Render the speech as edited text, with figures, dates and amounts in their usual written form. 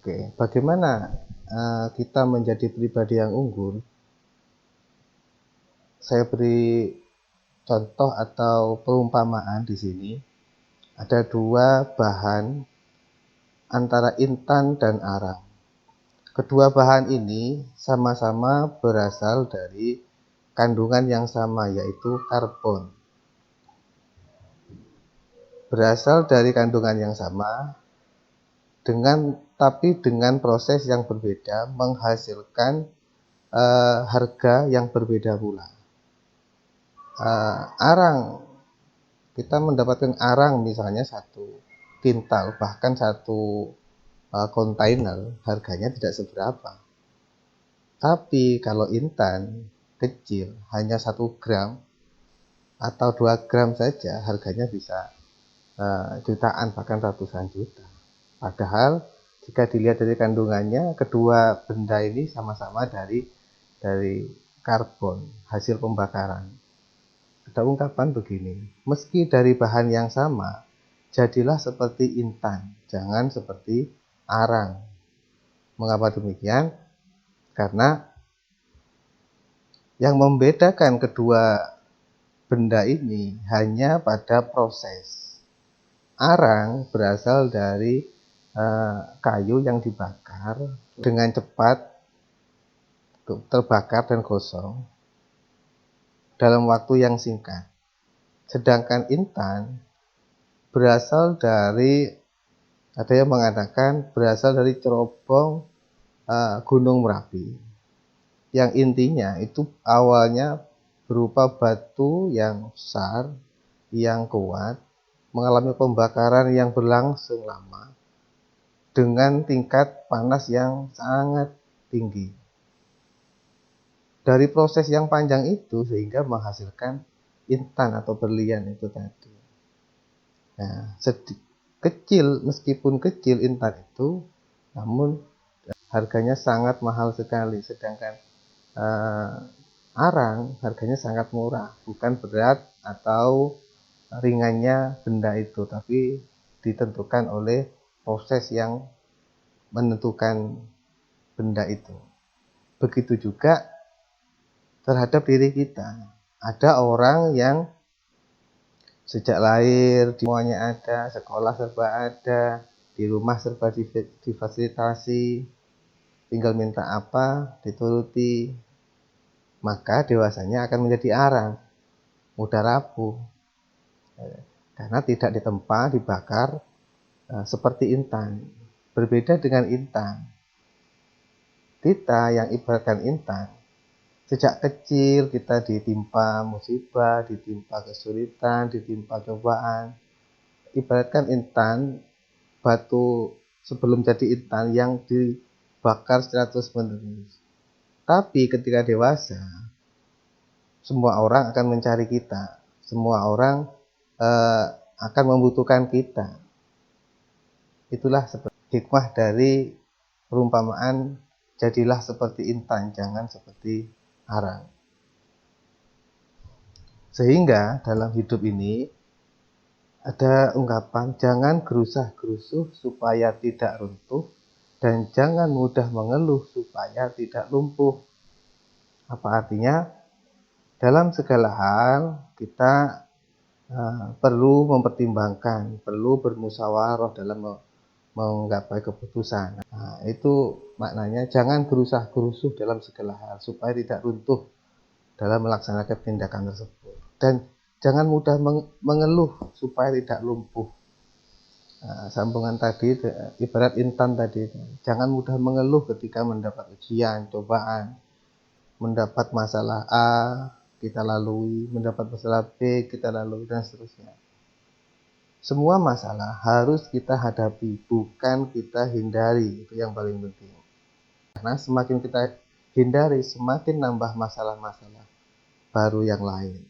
Oke, bagaimana kita menjadi pribadi yang unggul? Saya beri contoh atau perumpamaan di sini. Ada dua bahan antara intan dan arang. Kedua bahan ini sama-sama berasal dari kandungan yang sama, yaitu karbon. Berasal dari kandungan yang sama, tapi dengan proses yang berbeda menghasilkan harga yang berbeda pula. Arang, kita mendapatkan arang misalnya 1 kintal, bahkan 1 kontainer, harganya tidak seberapa. Tapi kalau intan kecil hanya 1 gram atau 2 gram saja, harganya bisa jutaan, bahkan ratusan juta. Padahal jika dilihat dari kandungannya, kedua benda ini sama-sama dari karbon, hasil pembakaran. Ada ungkapan begini, meski dari bahan yang sama, jadilah seperti intan, jangan seperti arang. Mengapa demikian? Karena yang membedakan kedua benda ini hanya pada proses. Arang berasal dari kayu yang dibakar dengan cepat, terbakar dan gosong dalam waktu yang singkat. Sedangkan intan berasal dari, ada yang mengatakan berasal dari cerobong Gunung Merapi, yang intinya itu awalnya berupa batu yang besar, yang kuat, mengalami pembakaran yang berlangsung lama dengan tingkat panas yang sangat tinggi. Dari proses yang panjang itu sehingga menghasilkan intan atau berlian itu tadi. Nah, meskipun kecil intan itu, namun harganya sangat mahal sekali. Sedangkan arang harganya sangat murah, bukan berat atau ringannya benda itu, tapi ditentukan oleh proses yang menentukan benda itu. Begitu juga terhadap diri kita. Ada orang yang sejak lahir semuanya ada, sekolah serba ada, di rumah serba difasilitasi, tinggal minta apa dituruti, maka dewasanya akan menjadi arang, mudah rapuh, karena tidak ditempa, dibakar seperti intan. Berbeda dengan intan, kita yang ibaratkan intan, sejak kecil kita ditimpa musibah, ditimpa kesulitan, ditimpa cobaan. Ibaratkan intan, batu sebelum jadi intan yang dibakar secara terus-menerus. Tapi ketika dewasa, semua orang akan mencari kita, semua orang akan membutuhkan kita. Itulah hikmah dari perumpamaan, jadilah seperti intan, jangan seperti arang. Sehingga dalam hidup ini ada ungkapan, jangan gerusah-gerusuh supaya tidak runtuh, dan jangan mudah mengeluh supaya tidak lumpuh. Apa artinya? Dalam segala hal kita perlu mempertimbangkan, perlu bermusyawarah dalam menggapai keputusan. Nah, itu maknanya, jangan gerusah-gerusuh dalam segala hal supaya tidak runtuh dalam melaksanakan tindakan tersebut, dan jangan mudah mengeluh supaya tidak lumpuh. Sambungan tadi ibarat intan tadi, jangan mudah mengeluh ketika mendapat ujian, cobaan, mendapat masalah A kita lalui, mendapat masalah B kita lalui, dan seterusnya. Semua masalah harus kita hadapi, bukan kita hindari. Itu yang paling penting. Karena semakin kita hindari, semakin nambah masalah-masalah baru yang lain.